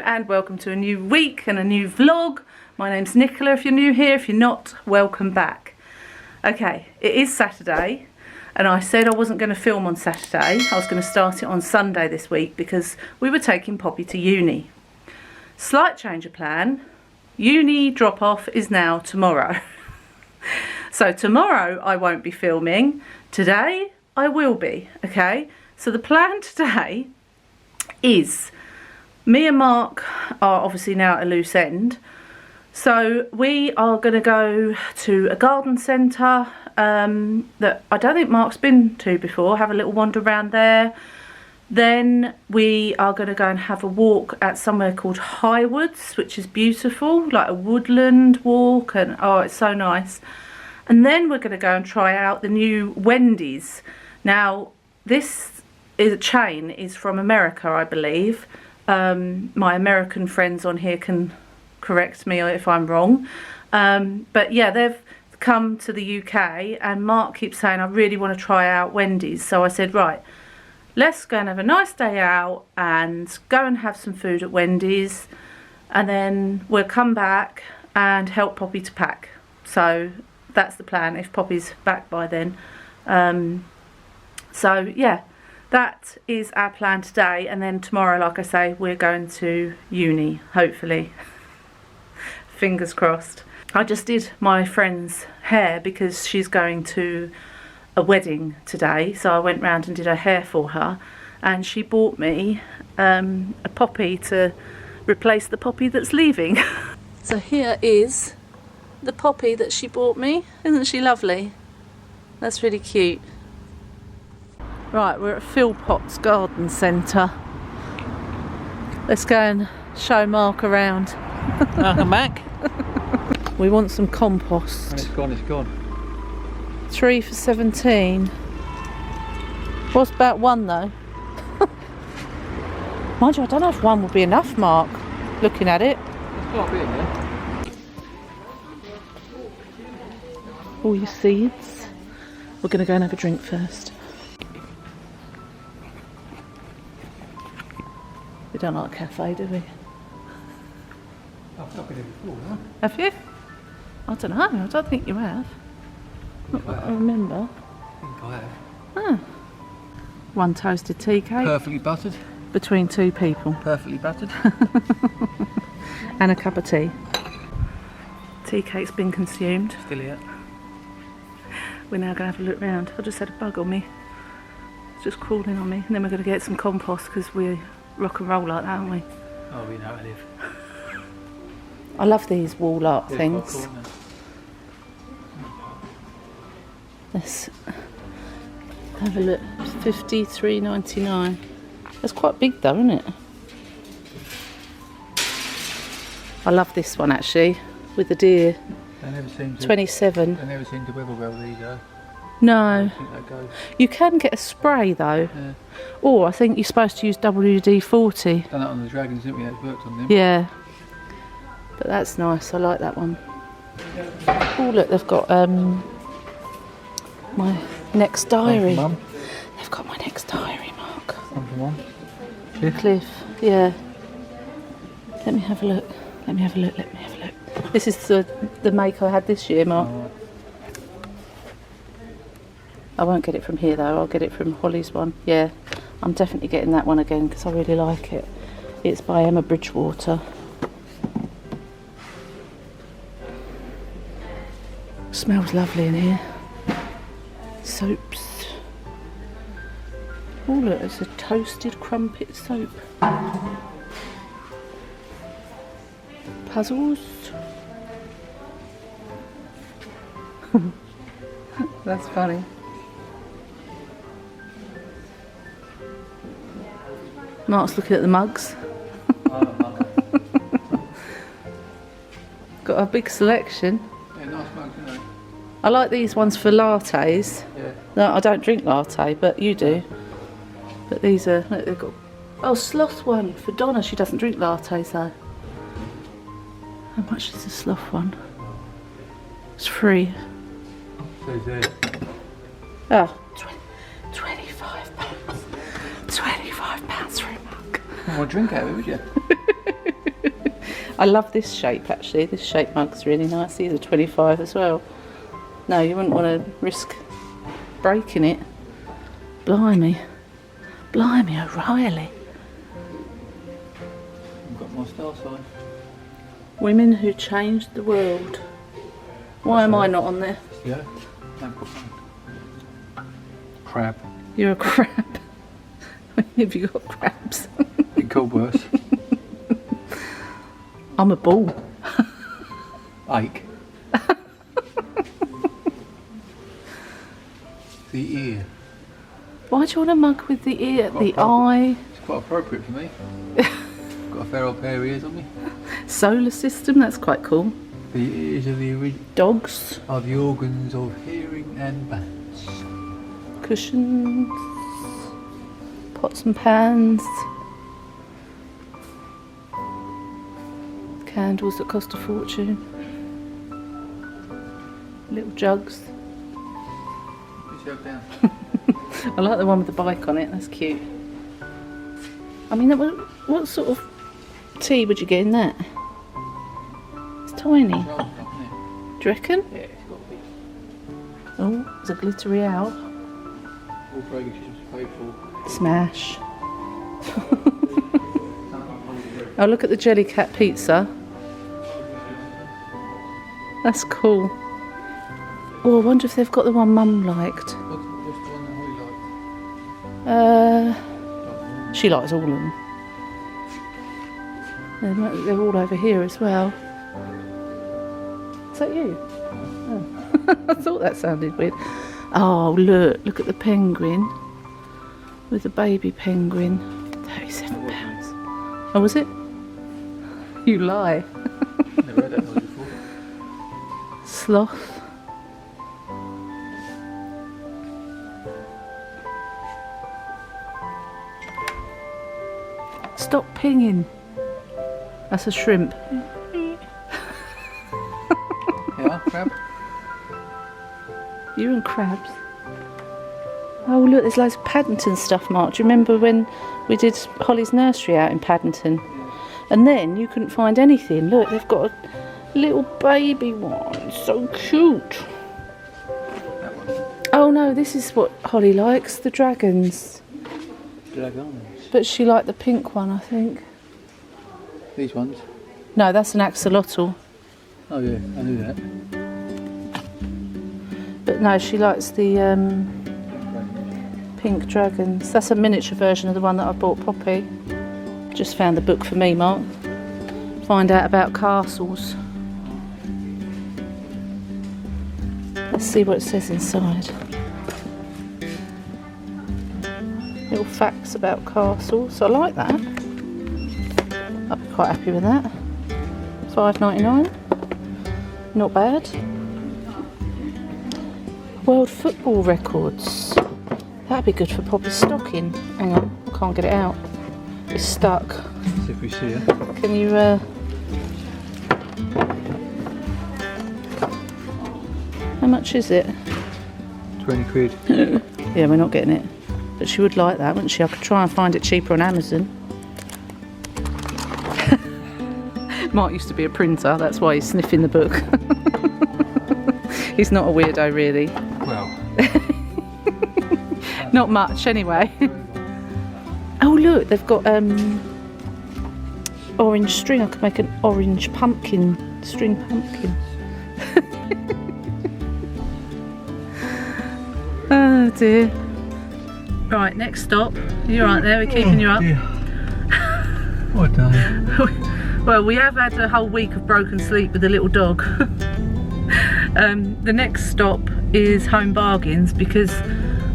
and welcome to a new week and a new vlog. My name's Nicola if you're new here. If you're not, welcome back. Okay, it is Saturday and I said I wasn't going to film on Saturday. I was going to start it on Sunday this week because we were taking Poppy to uni. Slight change of plan. Uni drop off is now tomorrow. So tomorrow I won't be filming. Today I will be, okay? So the plan today is me and Mark are obviously now at a loose end. So we are going to go to a garden centre that I don't think Mark's been to before. Have a little wander around there. Then we are going to go and have a walk at somewhere called Highwoods, which is beautiful, like a woodland walk, and oh, it's so nice. And then we're going to go and try out the new Wendy's. Now, this is a chain, is from America, I believe. My American friends on here can correct me if I'm wrong. But yeah, they've come to the UK and Mark keeps saying, I really want to try out Wendy's. So I said, right, let's go and have a nice day out and go and have some food at Wendy's. And then we'll come back and help Poppy to pack. So that's the plan, if Poppy's back by then. So yeah, that is our plan today. And then tomorrow, like I say, we're going to uni, hopefully. Fingers crossed. I just did my friend's hair because she's going to a wedding today. So I went round and did her hair for her. And she bought me a Poppy to replace the Poppy that's leaving. So here is the Poppy that she bought me. Isn't she lovely? That's really cute. Right, we're at Philpot's Garden Centre. Let's go and show Mark around. Welcome back. We want some compost. And it's gone, it's gone. 3 for 17. What's about 1 though? Mind you, I don't know if 1 would be enough, Mark, looking at it. There's quite a bit in there. All your seeds. We're going to go and have a drink first. We don't like a cafe, do we? I've not been here before, huh? Have you? I don't know. I don't think you have. Not that I remember. I think I have. Ah. 1 toasted tea cake. Perfectly buttered. Between 2 people. Perfectly buttered. And a cup of tea. Tea cake's been consumed. Still here. We're now going to have a look round. I just had a bug on me. It's just crawling on me. And then we're going to get some compost because we rock and roll like that, aren't we? Oh, we know how to live. I love these wall art things. Quite cool, Let's have a look. $53.99. That's quite big though, isn't it? I love this one actually, with the deer. They never seem to. 27. They never seem to weather well, these though. No. I don't think that goes. You can get a spray though. Yeah. Or I think you're supposed to use WD-40. Done that on the dragons, didn't we? That's worked on them. Yeah. But that's nice, I like that one. Oh look, they've got my next diary. Mum. They've got my next diary, Mark. One for Mum. Cliff, yeah. Let me have a look. Let me have a look. Let me have a look. This is the make I had this year, Mark. Oh, I won't get it from here though. I'll get it from Holly's one. Yeah, I'm definitely getting that one again because I really like it. It's by Emma Bridgewater. Smells lovely in here. Soaps. Oh look, it's a toasted crumpet soap. Puzzles. That's funny. Mark's looking at the mugs. Got a big selection. yeah, nice mugs, isn't it? I like these ones for lattes. Yeah. No, I don't drink latte, but you do. But these are, look, they've got, oh, sloth one for Donna. She doesn't drink lattes though. How much is the sloth one? It's free. So there. Oh, £25. £25 for a mug. Well, drink out of it, would you? I love this shape actually. This shape mug's really nice. These are 25 as well. No, you wouldn't want to risk breaking it. Blimey. Blimey O'Reilly. I've got my star sign. Women who changed the world. Why am I not on there? Yeah. No, crab. You're a crab. Have you got crabs? It could worse. I'm a ball. Ache. The ear. Why do you want a mug with the ear, the eye? It's quite appropriate for me. Got a fair old pair of ears on me. Solar system, that's quite cool. The ears are the Dogs. are the organs of hearing and balance. Cushions. Pots and pans. Candles that cost a fortune. Little jugs. Put yourself down. I like the one with the bike on it, that's cute. I mean, what sort of tea would you get in that? It's tiny. Do you reckon? Yeah, it's got to be. Oh, there's a glittery owl. All fragrances paid for. Smash. Oh, look at the jelly cat pizza. That's cool. Oh, I wonder if they've got the one Mum liked. What's the one that Holly liked? She likes all of them. They're all over here as well. Is that you? Oh. I thought that sounded weird. Oh, look at the penguin. With the baby penguin. £37. Oh, was it? You lie. Never heard that noise before. Sloth. Stop pinging. That's a shrimp. Yeah, crab. You and crabs. Oh look, there's loads of Paddington stuff, Mark. Do you remember when we did Holly's nursery out in Paddington? And then you couldn't find anything. Look, they've got a little baby one. So cute. That one. Oh no, this is what Holly likes, the dragons. Dragons. But she liked the pink one, I think. These ones. No, that's an axolotl. Oh yeah, I knew that. But no, she likes the pink dragons. That's a miniature version of the one that I bought Poppy. Just found the book for me, Mark. Find out about castles. Let's see what it says inside. Little facts about castles. I like that. I'd be quite happy with that. $5.99. Not bad. World football records. That'd be good for Poppy's stocking. Hang on, I can't get it out. It's stuck. Let's see if we see her. Can you How much is it? 20 quid. Yeah, we're not getting it. But she would like that, wouldn't she? I could try and find it cheaper on Amazon. Mark used to be a printer, that's why he's sniffing the book. He's not a weirdo, really. Well. Not much, anyway. Oh, look, they've got orange string. I could make an orange pumpkin, string pumpkin. Oh, dear. Right, next stop. You're right there, we're keeping you up. Dear. What a day. Well, we have had a whole week of broken sleep with the little dog. The next stop is Home Bargains because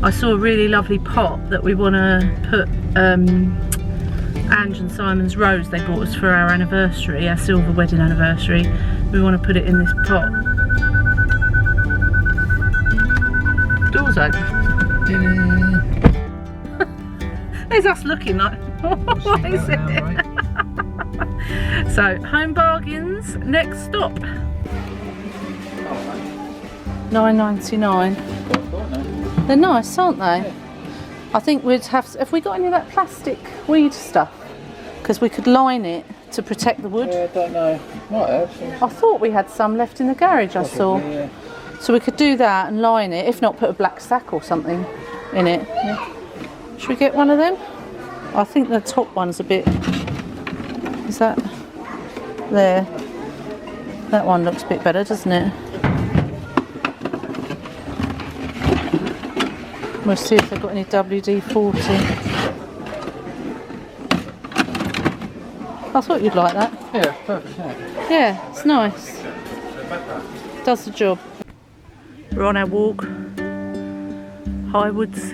I saw a really lovely pot that we want to put Ange and Simon's rose they bought us for our anniversary, our silver wedding anniversary. We want to put it in this pot. Doors open. There's us looking like, what is it? Right? So, Home Bargains, next stop. $9.99. They're nice, aren't they? Yeah. I think we'd have we got any of that plastic weed stuff? Because we could line it to protect the wood? I don't know. Might have. I thought we had some left in the garage, I saw. Yeah. So we could do that and line it, if not put a black sack or something in it. Yeah. Should we get one of them? I think the top one's a bit... Is that... There. That one looks a bit better, doesn't it? We'll see if they've got any WD-40. I thought you'd like that. Yeah, perfect. Yeah. Yeah, it's nice. Does the job. We're on our walk. Highwoods.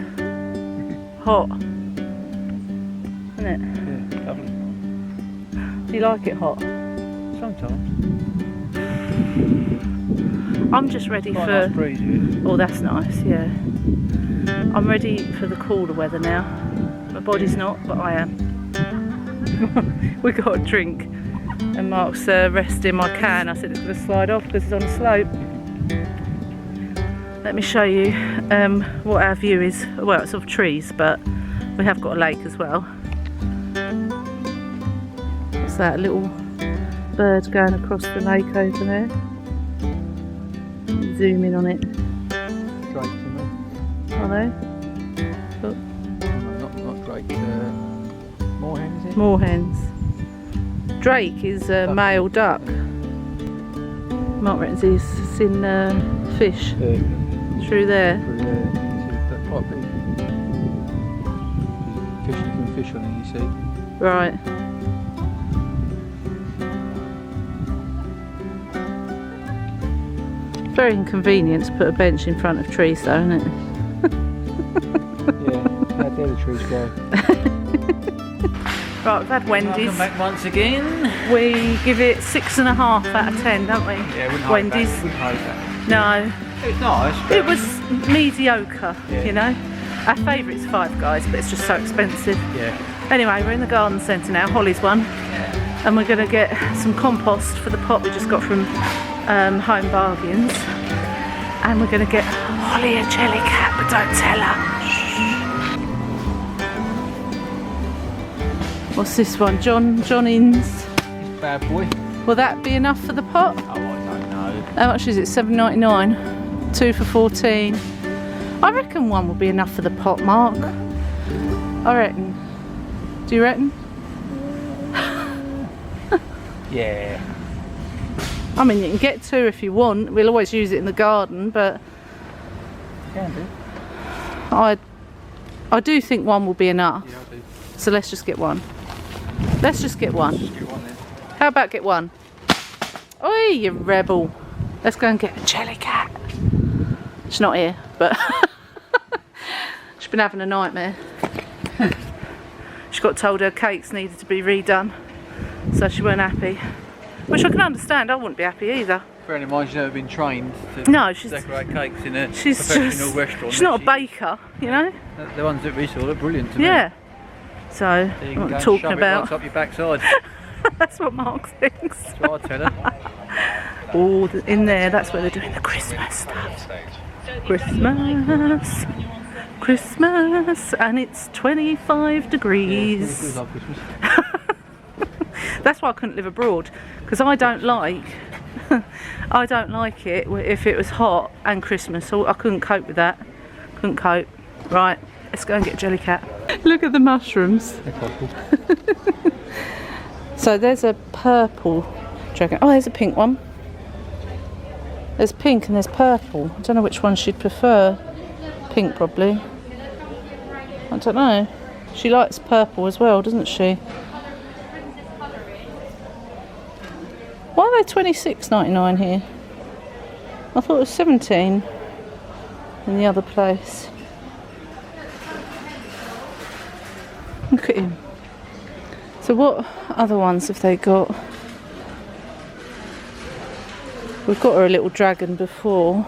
Hot. Isn't it? Yeah, lovely. Do you like it hot? Sometimes. I'm just ready Quite for... a nice breeze, yeah. Oh, that's nice, yeah. I'm ready for the cooler weather now. My body's not, but I am. We got a drink and Mark's resting my can. I said it's going to slide off because it's on a slope. Let me show you what our view is. Well, it's of trees, but we have got a lake as well. What's that, a little bird going across the lake over there? Zoom in on it. Drake to me. Are they? Look. Not Drake. Moorhen, is it? Moorhens. Drake is a male duck. Mark reckons he's seen fish through there. They're quite big. Fish, you can fish on it, you see. Right. Very inconvenient to put a bench in front of trees though, isn't it? Yeah, how dare the trees grow. Right, we've had Wendy's. Welcome back once again. We give it 6.5 out of 10, don't we? Yeah, wouldn't Wendy's. Wouldn't hold that. No. It was nice. It was mediocre, Yeah. you know. Our favourite's Five Guys, but it's just so expensive. Yeah. Anyway, we're in the garden centre now, Holly's one. Yeah. And we're going to get some compost for the pot we just got from Home Bargains. And we're going to get Holly a jelly cat, but don't tell her. What's this one? John Inns. Bad boy. Will that be enough for the pot? Oh, I don't know. How much is it? $7.99. 2 for 14. I reckon one will be enough for the pot, Mark. I reckon. Do you reckon? Yeah. I mean, you can get 2 if you want. We'll always use it in the garden, but Can do. I do think one will be enough. Yeah, I do. So let's just get one. Let's just get one. Just get one then. How about get one? Oi, you rebel. Let's go and get a jelly cat. She's not here, but she's been having a nightmare. She got told her cakes needed to be redone, so she weren't happy. Which I can understand, I wouldn't be happy either. Bearing in mind she's never been trained to decorate cakes in a professional restaurant. She's not a baker, you know? The ones that we saw are brilliant to me. Yeah. So, So you what can I'm go and talking shove about. it right up your backside. That's what Mark thinks. That's what I tell her. Oh, in there, that's where they're doing the Christmas stuff. Christmas, Christmas, and it's 25 degrees. Yeah, Christmas. That's why I couldn't live abroad, because I don't like it if it was hot and Christmas. So I couldn't cope with that. Couldn't cope. Right, let's go and get Jelly Cat. Look at the mushrooms. They're quite cool. So there's a purple dragon. Oh, there's a pink one. There's pink and there's purple. I don't know which one she'd prefer. Pink probably. I don't know. She likes purple as well, doesn't she? Why are they $26.99 here? I thought it was $17 in the other place. Look at him. So what other ones have they got? We've got her a little dragon before.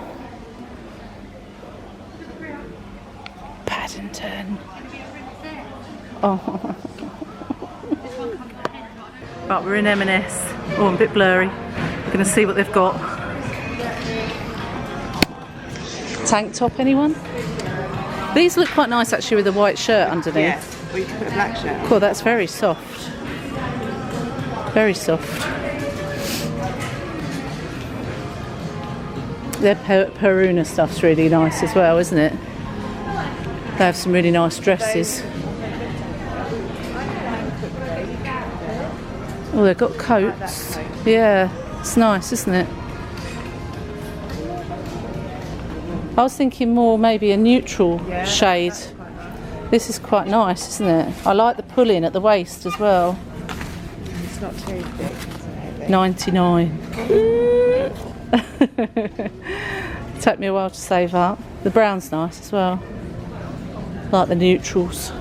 Paddington. Oh. Right, we're in M&S. Oh, I'm a bit blurry. We're going to see what they've got. Tank top, anyone? These look quite nice actually with a white shirt underneath. Yeah, we can put a black shirt on. Cool, that's very soft. Very soft. Their Peruna stuff's really nice as well, isn't it? They have some really nice dresses. Oh, they've got coats. Yeah, it's nice, isn't it? I was thinking more maybe a neutral shade. This is quite nice, isn't it? I like the pull-in at the waist as well. It's not too thick, isn't it? 99. Took me a while to save up. The brown's nice as well. Like the neutrals.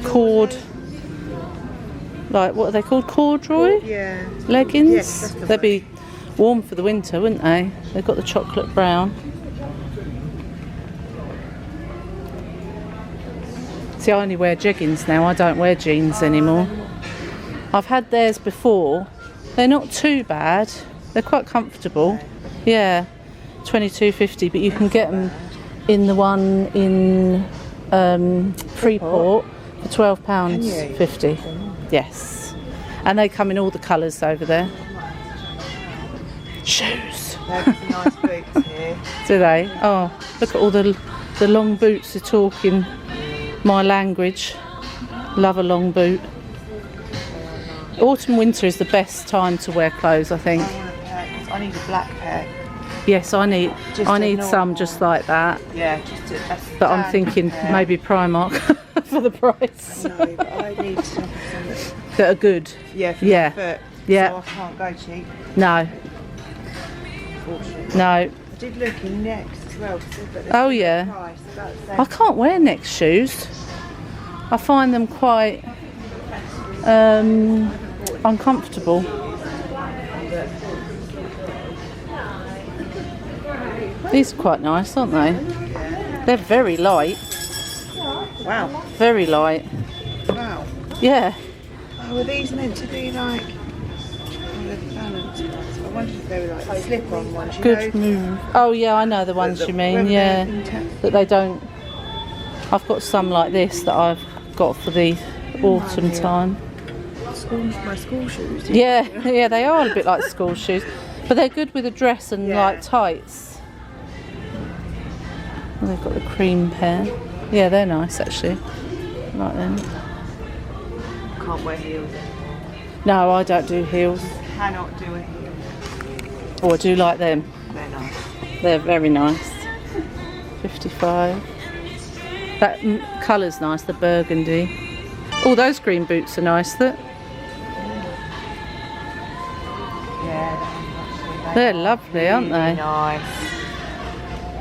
Cord. Like, what are they called? Corduroy? Yeah. Leggings? Yes, that's the They'd be warm for the winter, wouldn't they? They've got the chocolate brown. See, I only wear jeggings now. I don't wear jeans anymore. I've had theirs before. They're not too bad. They're quite comfortable. Yeah, $22.50, but you can get them in the one in Freeport for £12.50. Yes, and they come in all the colours over there. Shoes. There's some nice boots here. Do they? Oh, look at all the long boots. They're talking my language. Love a long boot. Autumn winter is the best time to wear clothes, I think. I want a pair, 'cause I need a black pair. Yes, I need normal some just like that. Yeah, just a But I'm thinking pair. maybe Primark for the price. No, but I need some That are good. yeah, for Yeah. my foot. Yeah. So I can't go cheap, No, unfortunately. no. I did look in Next as well. But Oh yeah. price, about the same. I can't wear Next shoes. I find them quite uncomfortable. These are quite nice, aren't they? They're very light. Wow. Very light. Wow. Yeah. Oh, were these meant to be like the balance ones? I wondered if they were like slip-on ones. You Good know? move. Oh yeah, I know the ones you mean. Whether Yeah. they're intact. That they don't. I've got some like this that I've got for the autumn time. My school shoes. Yeah, yeah, they are a bit like school shoes, but they're good with a dress and Yeah. like tights. And they've got the cream pair. Yeah, they're nice actually. I like them. Can't wear heels. No, I don't do heels. Cannot do a heel. Oh, I do like them. They're nice. They're very nice. 55. That colour's nice, the burgundy. Oh, those green boots are nice. Yeah, They're lovely, aren't they? Nice.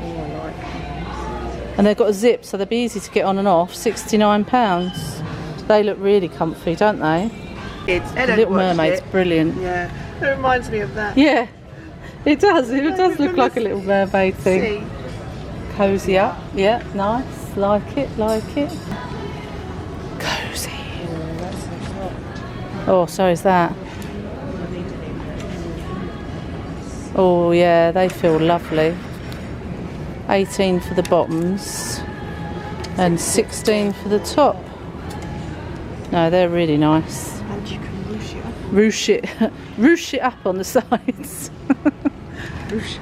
Oh, I like them. And they've got a zip, so they'll be easy to get on and off. £69. They look really comfy, don't they? It's The Little Mermaid's brilliant. Yeah, it reminds me of that. Yeah, it does. It does look like a Little Mermaid thing. See? Cozy up. Yeah, nice. Like it, like it. Cozy. Oh, so is that. Oh yeah, they feel lovely. 18 for the bottoms and 16 for the top. No, they're really nice. And you can ruche it up. Ruche it up on the sides. Ruche. Should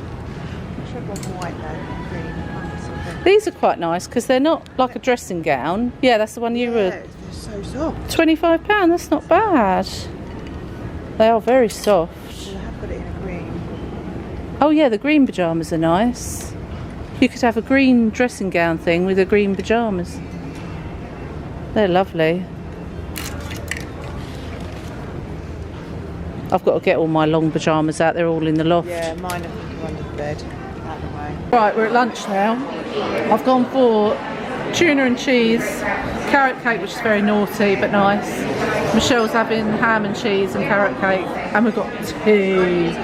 have gone white though, green. These are quite nice because they're not like a dressing gown. Yeah, that's the one you were. They're so soft. £25, that's not bad. They are very soft. I have got it in a green. Oh yeah, the green pyjamas are nice. You could have a green dressing gown thing with the green pyjamas. They're lovely. I've got to get all my long pyjamas out, they're all in the loft. Yeah, mine are under the bed. Out the way. Right, we're at lunch now. I've gone for tuna and cheese, carrot cake, which is very naughty but nice. Michelle's having ham and cheese and carrot cake, and we've got tea.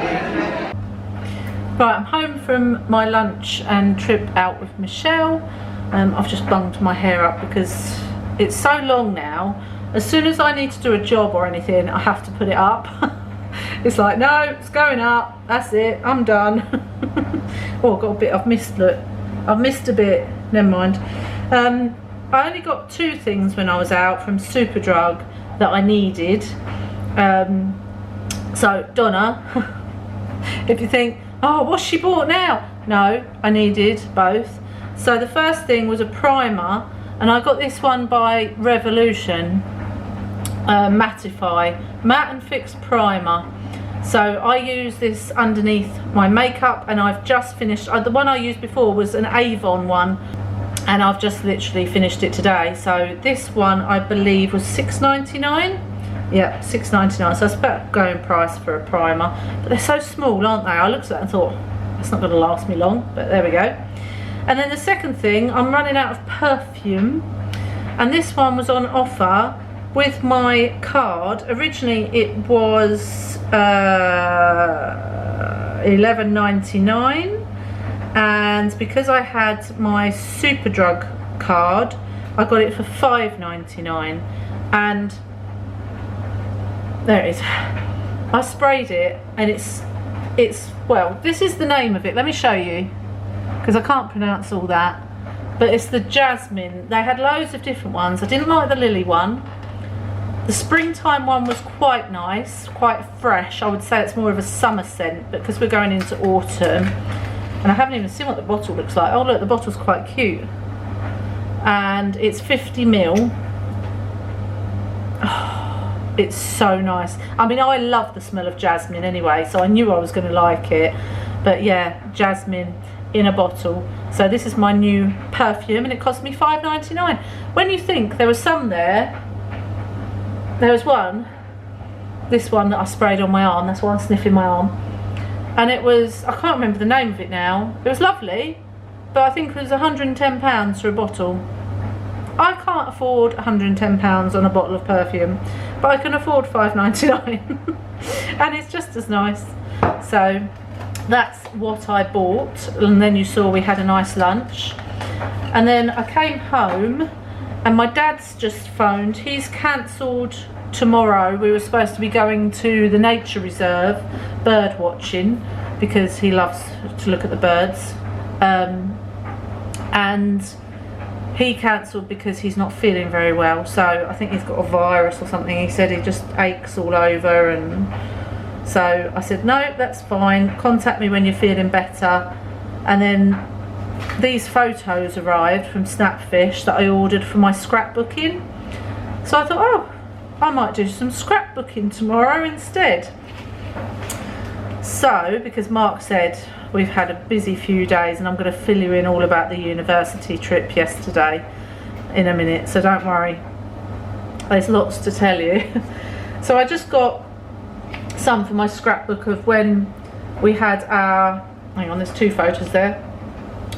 Right, I'm home from my lunch and trip out with Michelle. I've just bunged my hair up because it's so long now. As soon as I need to do a job or anything, I have to put it up. It's like, no, it's going up, that's it, I'm done. Oh, I've got a bit, I've missed, look, I've missed a bit, never mind. I only got 2 things when I was out from Superdrug that I needed. So Donna, if you think, oh, what's she bought now? No, I needed both. So the first thing was a primer, and I got this one by Revolution, Mattify, Matte and Fix Primer. So I use this underneath my makeup, and I've just finished, the one I used before was an Avon one, and I've just literally finished it today. So this one I believe was $6.99. Yeah, $6.99, so it's about going price for a primer, but they're so small, aren't they? I looked at that and thought, that's not going to last me long, but there we go. And then the second thing, I'm running out of perfume, and this one was on offer with my card. Originally it was $11.99, and because I had my Superdrug card, I got it for $5.99, and there it is. I sprayed it, and it's well, this is the name of it. Let me show you, because I can't pronounce all that, but it's the jasmine. They had loads of different ones. I didn't like the lily one. The springtime one was quite nice, quite fresh. I would say it's more of a summer scent, but because we're going into autumn, and I haven't even seen what the bottle looks like. Oh look, the bottle's quite cute, and it's 50 ml. Oh, it's so nice. I mean, I love the smell of jasmine anyway, so I knew I was going to like it. But yeah, jasmine in a bottle. So this is my new perfume, and it cost me $5.99. When you think there was some there was one, this one that I sprayed on my arm, that's why I'm sniffing my arm, and it was, I can't remember the name of it now. It was lovely, but I think it was £110 for a bottle. I can't afford £110 on a bottle of perfume, but I can afford $5.99 and it's just as nice. So that's what I bought, and then you saw we had a nice lunch, and then I came home and my dad's just phoned. He's cancelled tomorrow. We were supposed to be going to the nature reserve bird watching because he loves to look at the birds, and he cancelled because he's not feeling very well. So I think he's got a virus or something. He said he just aches all over, and so I said no, that's fine, contact me when you're feeling better. And then these photos arrived from Snapfish that I ordered for my scrapbooking, so I thought, oh, I might do some scrapbooking tomorrow instead. So because Mark said we've had a busy few days, and I'm going to fill you in all about the university trip yesterday in a minute, so don't worry, there's lots to tell you. So I just got some for my scrapbook of when we had our, hang on, there's 2 photos there,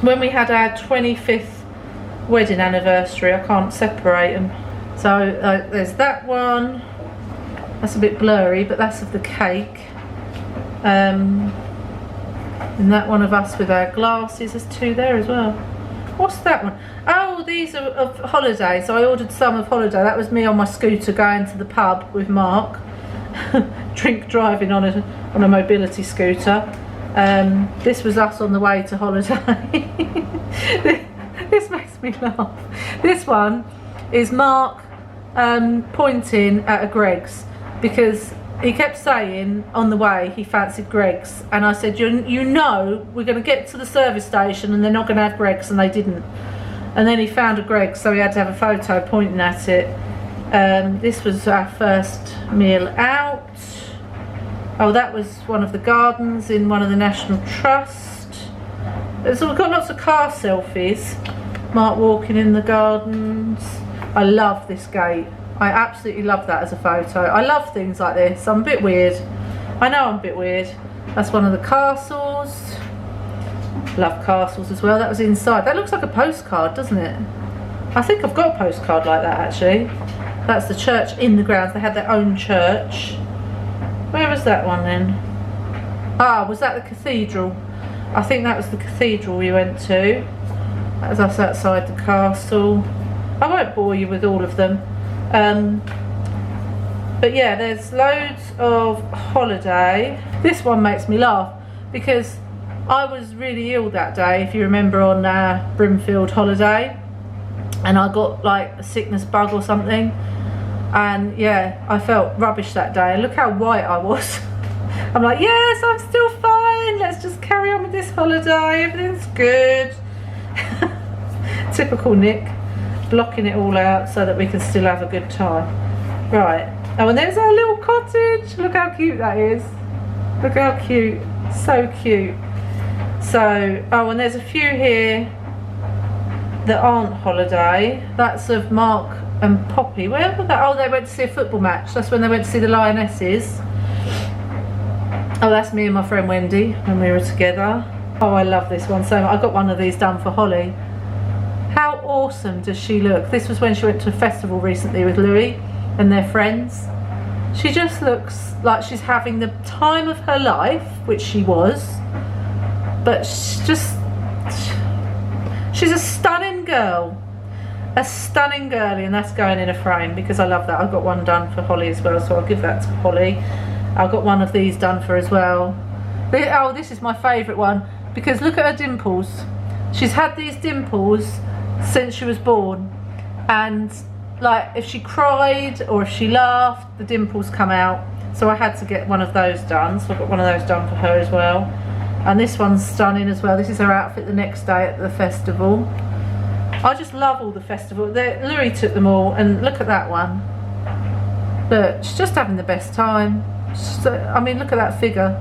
when we had our 25th wedding anniversary. I can't separate them. So there's that one, that's a bit blurry, but that's of the cake. And that one of us with our glasses, there's 2 there as well. What's that one? Oh, these are of holiday, so I ordered some of holiday. That was me on my scooter going to the pub with Mark. Drink driving on a mobility scooter. This was us on the way to holiday. This makes me laugh. This one is Mark pointing at a Greggs, because he kept saying on the way he fancied Greggs, and I said, you know we're going to get to the service station and they're not going to have Greggs, and they didn't. And then he found a Greggs, so he had to have a photo pointing at it. This was our first meal out. Oh, that was one of the gardens in one of the National Trust. So we've got lots of car selfies. Mark walking in the gardens. I love this gate. I absolutely love that as a photo. I love things like this. I'm a bit weird. I know I'm a bit weird. That's one of the castles. Love castles as well. That was inside. That looks like a postcard, doesn't it? I think I've got a postcard like that actually. That's the church in the grounds. They had their own church. Where was that one then? Ah, was that the cathedral? I think that was the cathedral we went to. That was us outside the castle. I won't bore you with all of them. But yeah, there's loads of holiday. This one makes me laugh because I was really ill that day, if you remember, on Brimfield holiday, and I got like a sickness bug or something, and yeah, I felt rubbish that day. And look how white I was. I'm like, yes, I'm still fine, let's just carry on with this holiday, everything's good. Typical Nick, blocking it all out so that we can still have a good time. Right, oh, and there's our little cottage. Look how cute that is. Look how cute, so cute. So, oh, and there's a few here that aren't holiday. That's of Mark and Poppy. Where were they? Oh, they went to see a football match. That's when they went to see the Lionesses. Oh, that's me and my friend Wendy when we were together. Oh, I love this one so much. I got one of these done for Holly. How awesome does she look? This was when she went to a festival recently with Louis and their friends. She just looks like she's having the time of her life, which she was, but she's a stunning girl. A stunning girlie, and that's going in a frame because I love that. I've got one done for Holly as well, so I'll give that to Holly. I've got one of these done for as well. Oh, this is my favourite one because look at her dimples. She's had these dimples since she was born, and like if she cried or if she laughed, the dimples come out. So I had to get one of those done, so I've got one of those done for her as well. And this one's stunning as well. This is her outfit the next day at the festival. I just love all the festival. Louis took them all, and look at that one. Look, she's just having the best time. I mean, look at that figure.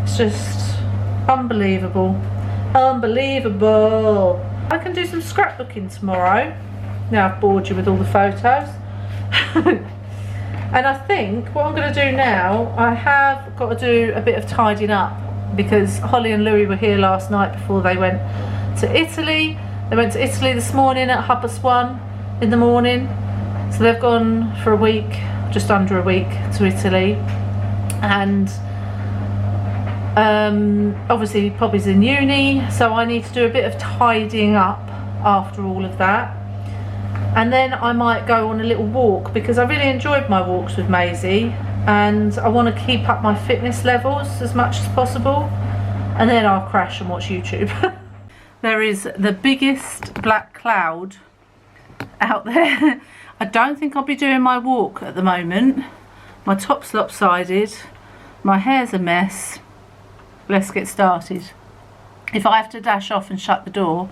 It's just unbelievable. Unbelievable. I can do some scrapbooking tomorrow. Now I've bored you with all the photos. And I think what I'm going to do now, I have got to do a bit of tidying up because Holly and Louis were here last night before they went to Italy. They went to Italy this morning at 1:30 in the morning. So they've gone for a week, just under a week, to Italy. And obviously Poppy's in uni, so I need to do a bit of tidying up after all of that. And then I might go on a little walk because I really enjoyed my walks with Maisie and I want to keep up my fitness levels as much as possible, and then I'll crash and watch YouTube. There is the biggest black cloud out there. I don't think I'll be doing my walk at the moment. My top's lopsided, my hair's a mess. Let's get started. If I have to dash off and shut the door,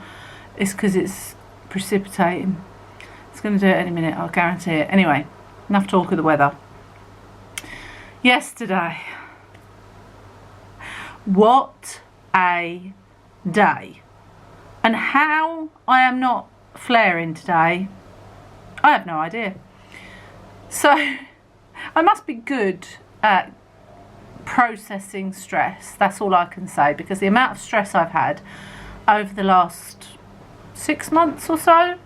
it's because it's precipitating. It's going to do it any minute, I'll guarantee it. Anyway, enough talk of the weather. Yesterday. What a day. And how I am not flaring today, I have no idea. So, I must be good at processing stress. That's all I can say, because the amount of stress I've had over the last 6 months or so,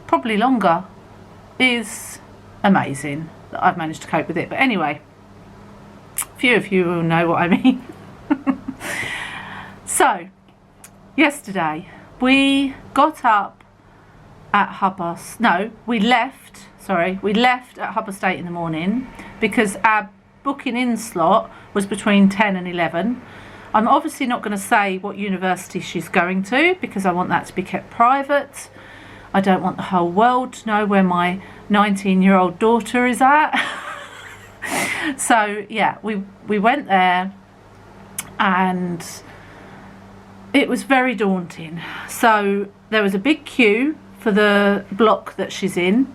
probably longer, is amazing that I've managed to cope with it. But anyway, few of you will know what I mean. So, yesterday we got up at we left at 8:30 in the morning because our booking in slot was between 10 and 11. I'm obviously not going to say what university she's going to because I want that to be kept private. I don't want the whole world to know where my 19-year-old daughter is at. So yeah, we went there and it was very daunting. So there was a big queue for the block that she's in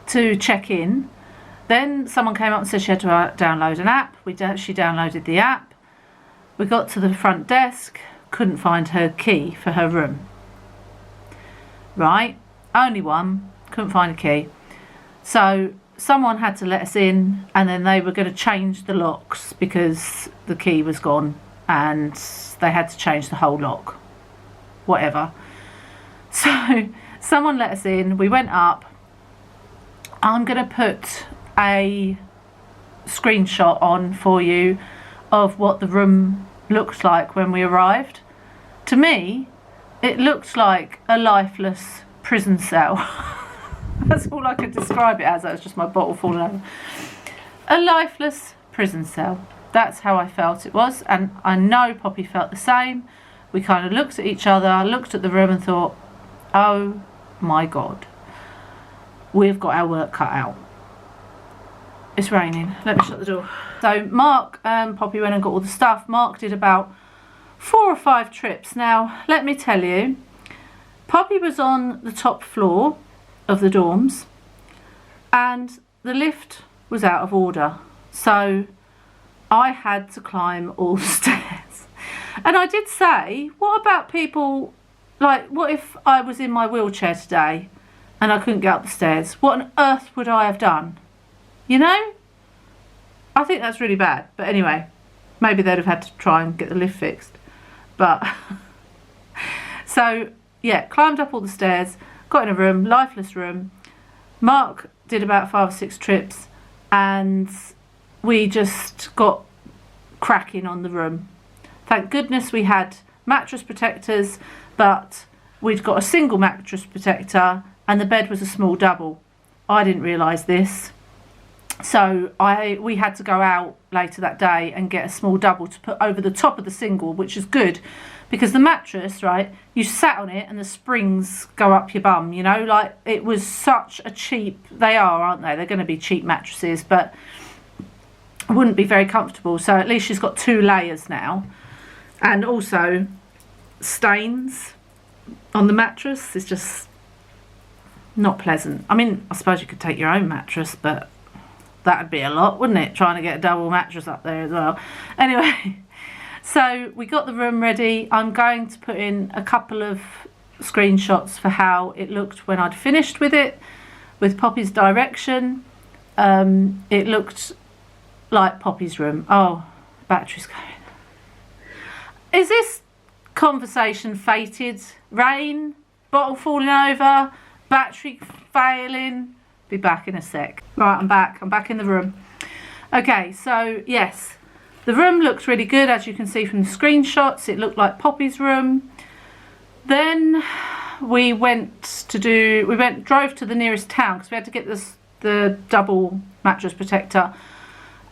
to check in. Then someone came up and said she had to download an app. She downloaded the app. We got to the front desk, couldn't find her key for her room. Right, only one, couldn't find a key. So someone had to let us in, and then they were going to change the locks because the key was gone and they had to change the whole lock. Whatever. So someone let us in, we went up. I'm going to put a screenshot on for you of what the room looked like when we arrived. To me, it looked like a lifeless prison cell. That's all I could describe it as. That was just my bottle falling over. A lifeless prison cell. That's how I felt it was, and I know Poppy felt the same. We kind of looked at each other, looked at the room and thought, oh my God, we've got our work cut out. It's raining. Let me shut the door. So Mark and Poppy went and got all the stuff. Mark did about 4 or 5 trips. Now, let me tell you, Poppy was on the top floor of the dorms and the lift was out of order. So I had to climb all the stairs. And I did say, what about people, like, what if I was in my wheelchair today and I couldn't get up the stairs? What on earth would I have done? You know? I think that's really bad. But anyway, maybe they'd have had to try and get the lift fixed. But, so, yeah, climbed up all the stairs, got in a room, lifeless room. Mark did about 5 or 6 trips and we just got cracking on the room. Thank goodness we had mattress protectors, but we'd got a single mattress protector and the bed was a small double. I didn't realise this. So we had to go out later that day and get a small double to put over the top of the single, which is good because the mattress, right, you sat on it and the springs go up your bum, you know, like it was such a cheap, they are, aren't they? They're going to be cheap mattresses, but wouldn't be very comfortable. So at least she's got 2 layers now. And also stains on the mattress is just not pleasant. I mean, I suppose you could take your own mattress, but that'd be a lot, wouldn't it? Trying to get a double mattress up there as well. Anyway, so we got the room ready. I'm going to put in a couple of screenshots for how it looked when I'd finished with it, with Poppy's direction. It looked like Poppy's room. Oh, battery's going. Is this conversation fated? Rain, bottle falling over, battery failing. Be back in a sec. Right, I'm back in the room. Okay, so yes, the room looks really good, as you can see from the screenshots. It looked like Poppy's room. Then we drove to the nearest town because we had to get the double mattress protector,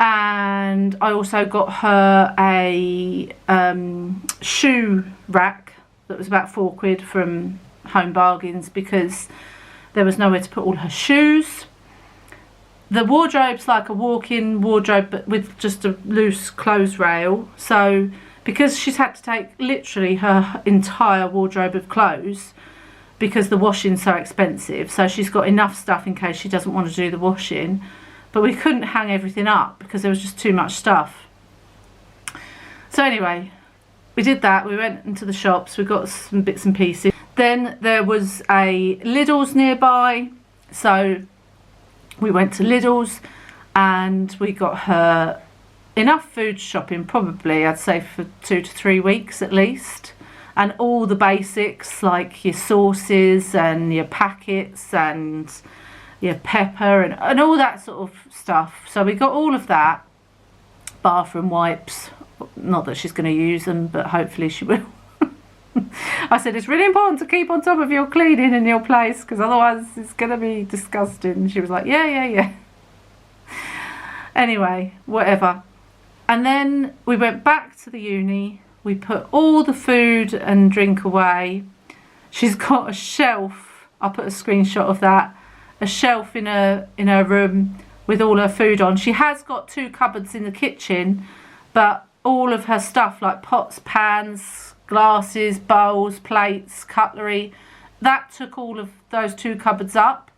and I also got her a shoe rack that was about £4 from Home Bargains because there was nowhere to put all her shoes. The wardrobe's like a walk-in wardrobe but with just a loose clothes rail. So because she's had to take literally her entire wardrobe of clothes because the washing's so expensive, so she's got enough stuff in case she doesn't want to do the washing. But we couldn't hang everything up because there was just too much stuff. So anyway, we did that. We went into the shops. We got some bits and pieces. Then there was a Lidl's nearby, so we went to Lidl's and we got her enough food shopping, probably I'd say for 2 to 3 weeks at least, and all the basics like your sauces and your packets and your pepper and all that sort of stuff. So we got all of that. Bathroom wipes, not that she's going to use them, but hopefully she will. I said it's really important to keep on top of your cleaning in your place because otherwise it's going to be disgusting. And she was like, yeah. Anyway, whatever. And then we went back to the uni. We put all the food and drink away. She's got a shelf. I'll put a screenshot of that. A shelf in her room with all her food on. She has got 2 cupboards in the kitchen, but all of her stuff like pots, pans, glasses, bowls, plates, cutlery, that took all of those 2 cupboards up.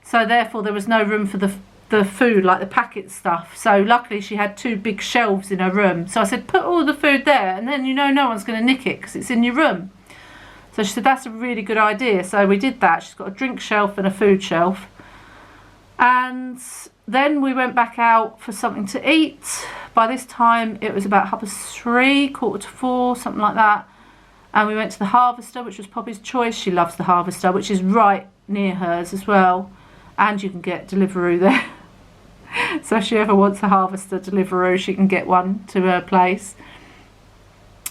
So therefore there was no room for the food, like the packet stuff. So luckily she had 2 big shelves in her room. So I said, put all the food there and then you know no one's going to nick it because it's in your room. So she said, that's a really good idea. So we did that. She's got a drink shelf and a food shelf. And then we went back out for something to eat. By this time it was about 3:30, 4:45, something like that. And we went to the Harvester, which was Poppy's choice. She loves the Harvester, which is right near hers as well. And you can get Deliveroo there. So if she ever wants a Harvester Deliveroo, she can get one to her place.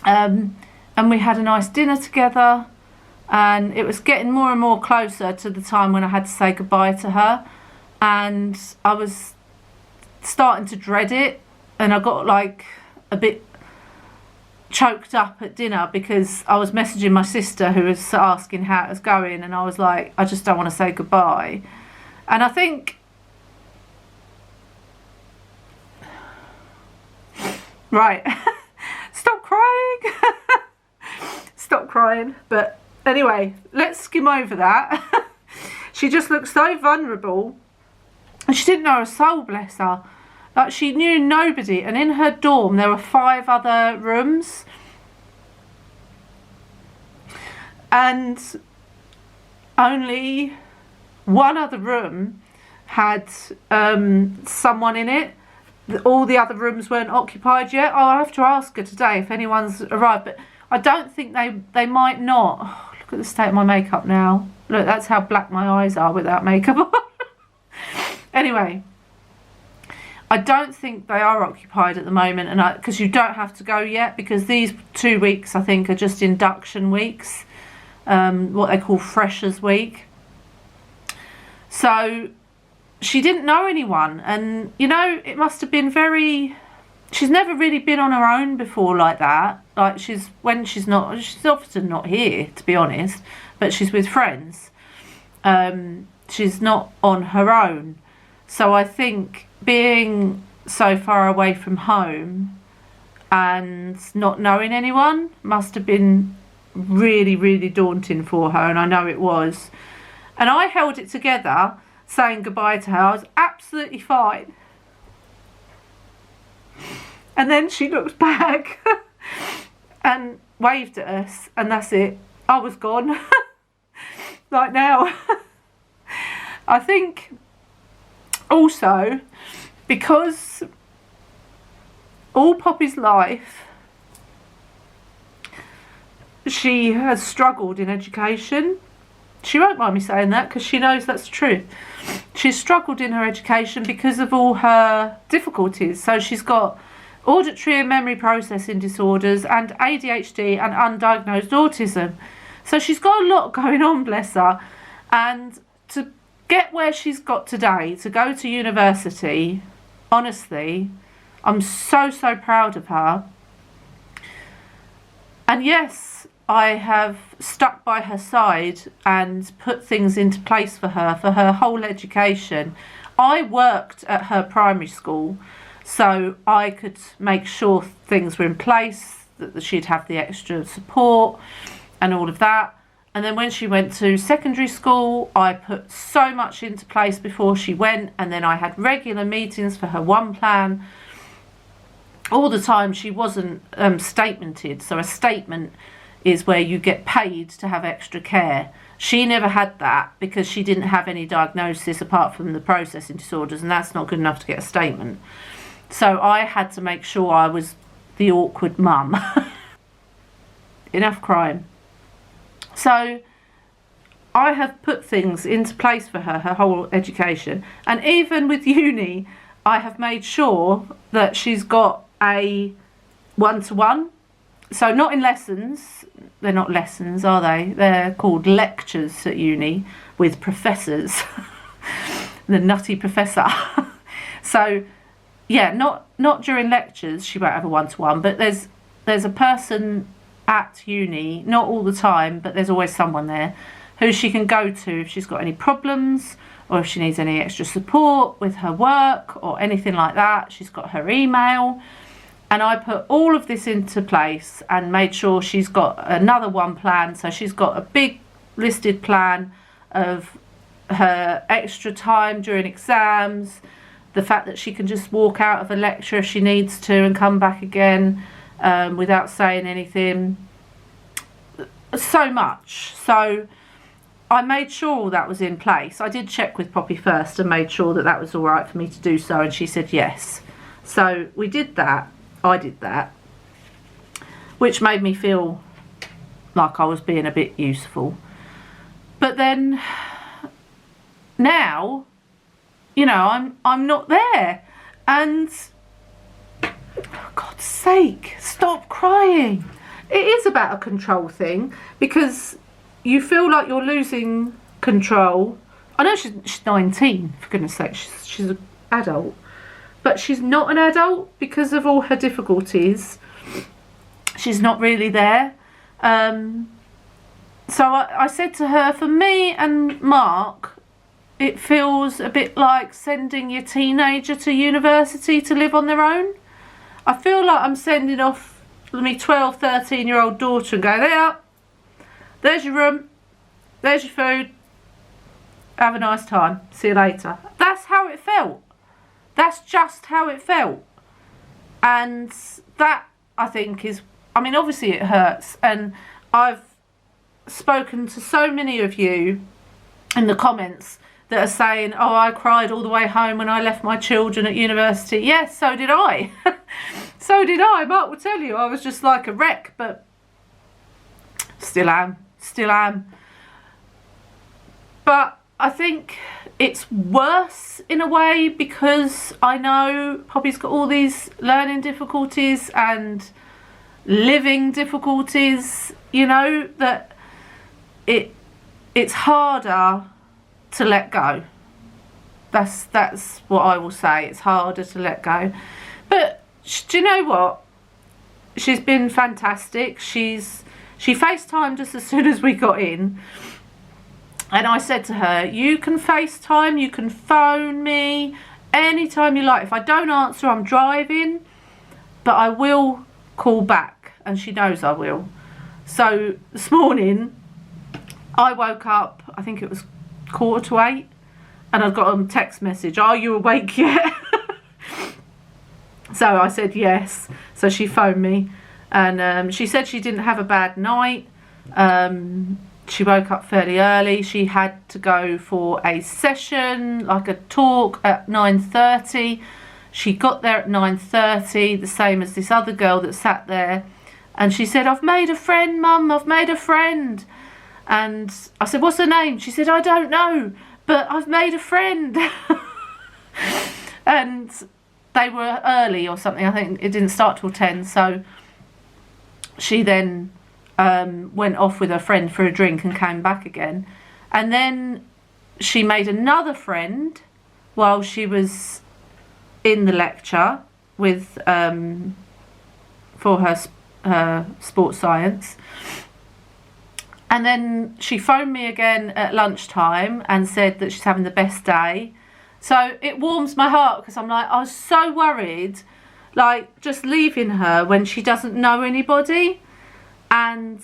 And we had a nice dinner together. And it was getting more and more closer to the time when I had to say goodbye to her. And I was starting to dread it. And I got like a bit choked up at dinner because I was messaging my sister who was asking how it was going, and I was like, I just don't want to say goodbye. And I think right stop crying. Stop crying. But anyway, let's skim over that. She just looked so vulnerable, and she didn't know a soul, bless her. Like, she knew nobody, and in her dorm there were 5 other rooms, and only one other room had someone in it. All the other rooms weren't occupied yet. I'll have to ask her today if anyone's arrived, but I don't think they might not. Oh, look at the state of my makeup now. Look, that's how black my eyes are without makeup on. Anyway, I don't think they are occupied at the moment, and because you don't have to go yet, because these 2 weeks I think are just induction weeks, what they call freshers week. So she didn't know anyone, and you know, it must have been very, she's never really been on her own before like that. Like, she's often not here, to be honest, but she's with friends. She's not on her own. So I think being so far away from home and not knowing anyone must have been really, really daunting for her, and I know it was. And I held it together, saying goodbye to her. I was absolutely fine. And then she looked back and waved at us, and that's it. I was gone. Like now. I think also, because all Poppy's life she has struggled in education. She won't mind me saying that because she knows that's the truth. She's struggled in her education because of all her difficulties. So she's got auditory and memory processing disorders and ADHD and undiagnosed autism. So she's got a lot going on, bless her. And to get where she's got today, to go to university, honestly, I'm so, so proud of her. And yes, I have stuck by her side and put things into place for her whole education. I worked at her primary school, so I could make sure things were in place, that she'd have the extra support and all of that. And then when she went to secondary school, I put so much into place before she went, and then I had regular meetings for her one plan. All the time she wasn't statemented, so a statement is where you get paid to have extra care. She never had that because she didn't have any diagnosis apart from the processing disorders, and that's not good enough to get a statement. So I had to make sure I was the awkward mum. Enough crying. So I have put things into place for her whole education, and even with uni I have made sure that she's got a one-to-one. So not in lessons, they're not lessons, are they? They're called lectures at uni with professors. The nutty professor. So yeah, not during lectures she won't have a one-to-one, but there's a person at uni, not all the time, but there's always someone there who she can go to if she's got any problems or if she needs any extra support with her work or anything like that. She's got her email. And I put all of this into place and made sure she's got another one plan. So she's got a big listed plan of her extra time during exams, the fact that she can just walk out of a lecture if she needs to and come back again without saying anything. So much. So I made sure all that was in place. I did check with Poppy first and made sure that that was all right for me to do so, and she said yes. So we did that. I did that, which made me feel like I was being a bit useful. But then now, you know, I'm not there, and for God's sake, stop crying. It is about a control thing, because you feel like you're losing control. I know she's 19, for goodness sake, she's an adult. but she's not an adult because of all her difficulties. She's not really there. So I said to her, for me and Mark, it feels a bit like sending your teenager to university to live on their own. I feel like I'm sending off my 12, 13-year-old daughter and going, there's your room, there's your food, have a nice time, see you later. That's how it felt. That's just how it felt. And that, I think, is, I mean, obviously it hurts. And I've spoken to so many of you in the comments that are saying, oh, I cried all the way home when I left my children at university. Yes, so did I. So did I. Mark will tell you, I was just like a wreck, but still am. But I think it's worse in a way because I know Poppy's got all these learning difficulties and living difficulties, you know, that it's harder to let go. That's what I will say. It's harder to let go. But do you know what? She's been fantastic. She FaceTimed us as soon as we got in. And I said to her, you can FaceTime, you can phone me anytime you like. If I don't answer, I'm driving, but I will call back. And she knows I will. So this morning, I woke up, I think it was 7:45, and I got a text message, are you awake yet? So I said yes. So she phoned me, and she said she didn't have a bad night. She woke up fairly early. She had to go for a session, like a talk, at 9:30. She got there at 9:30, the same as this other girl that sat there. And she said, I've made a friend, Mum, I've made a friend. And I said, what's her name? She said, I don't know, but I've made a friend. And they were early or something. I think it didn't start till 10. So she then went off with her friend for a drink and came back again. And then she made another friend while she was in the lecture with for her sports science. And then she phoned me again at lunchtime and said that she's having the best day. So it warms my heart because I'm like, I was so worried, like just leaving her when she doesn't know anybody. And,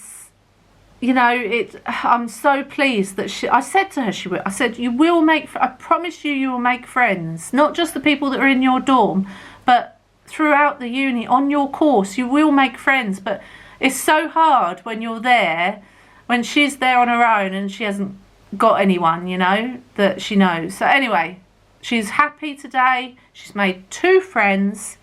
you know, I'm so pleased that I said to her, I said, you will make, I promise you will make friends. Not just the people that are in your dorm, but throughout the uni, on your course, you will make friends. But it's so hard when you're there, when she's there on her own and she hasn't got anyone, you know, that she knows. So anyway, she's happy today. She's made 2 friends.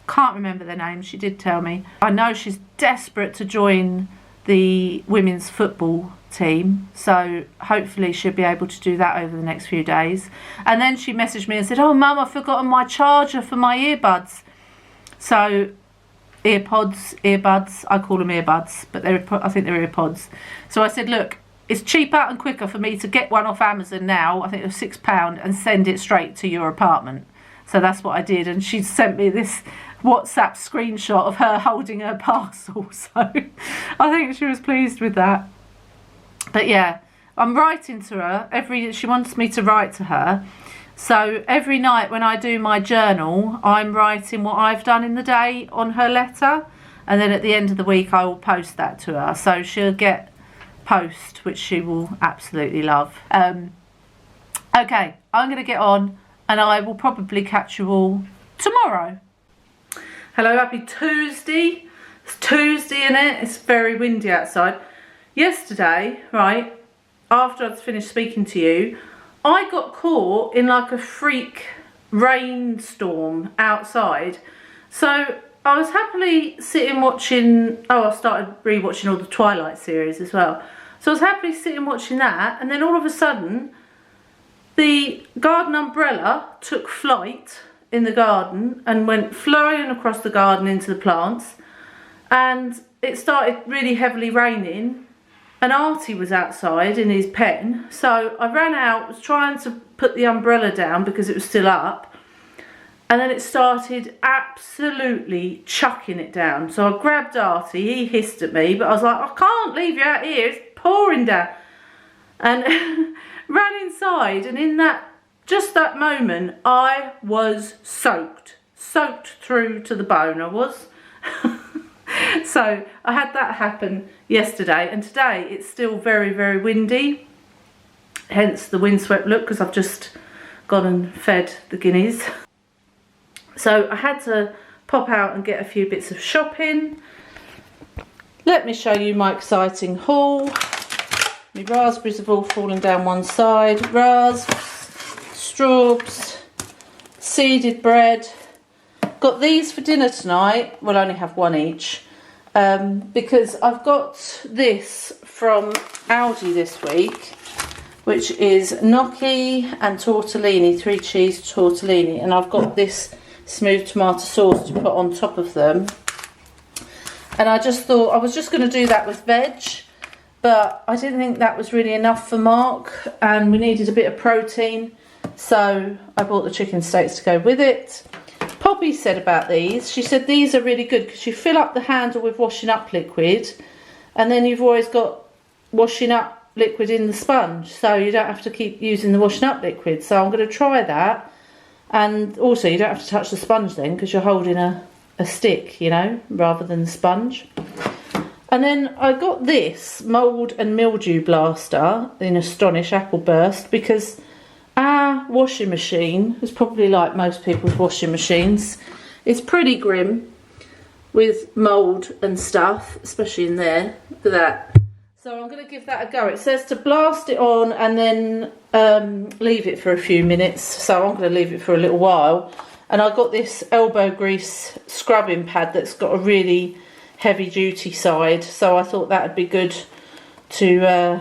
Can't remember their names. She did tell me. I know she's desperate to join the women's football team. So hopefully she'll be able to do that over the next few days. And then she messaged me and said, oh, Mum, I've forgotten my charger for my earbuds. So earbuds, I call them earbuds, but I think they're earpods. So I said, look, it's cheaper and quicker for me to get one off Amazon now, I think it was £6, and send it straight to your apartment. So that's what I did, and she sent me this WhatsApp screenshot of her holding her parcel. So I think she was pleased with that. But yeah, I'm writing to her she wants me to write to her. So every night when I do my journal, I'm writing what I've done in the day on her letter. And then at the end of the week, I will post that to her. So she'll get post, which she will absolutely love. Okay, I'm going to get on and I will probably catch you all tomorrow. Hello, happy Tuesday. It's Tuesday, innit? It's very windy outside. Yesterday, right, after I'd finished speaking to you, I got caught in like a freak rainstorm outside. So I was happily sitting watching, I started rewatching all the Twilight series as well. So I was happily sitting watching that, and then all of a sudden the garden umbrella took flight in the garden and went flying across the garden into the plants, and it started really heavily raining. And Artie was outside in his pen, so I ran out, was trying to put the umbrella down because it was still up, And then it started absolutely chucking it down. So I grabbed Artie, he hissed at me, but I was like, I can't leave you out here, it's pouring down. And ran inside, and in just that moment, I was soaked through to the bone, I was. So I had that happen yesterday, and today it's still very, very windy. Hence the windswept look, because I've just gone and fed the guineas. So I had to pop out and get a few bits of shopping. Let me show you my exciting haul. My raspberries have all fallen down one side. Straws, seeded bread. Got these for dinner tonight. We'll only have one each. Because I've got this from Aldi this week, which is gnocchi and tortellini, 3 cheese tortellini. And I've got this smooth tomato sauce to put on top of them. And I just thought I was just going to do that with veg, but I didn't think that was really enough for Mark, and we needed a bit of protein, so I bought the chicken steaks to go with it. Poppy said about these, she said these are really good because you fill up the handle with washing up liquid, and then you've always got washing up liquid in the sponge, so you don't have to keep using the washing up liquid. So I'm going to try that. And also you don't have to touch the sponge then, because you're holding a stick, you know, rather than the sponge. And then I got this mould and mildew blaster in Astonish Apple Burst, because our washing machine is probably like most people's washing machines. It's pretty grim with mould and stuff, especially in there. Look at that. So I'm going to give that a go. It says to blast it on and then leave it for a few minutes. So I'm going to leave it for a little while. And I got this elbow grease scrubbing pad that's got a really heavy duty side. So I thought that would be good to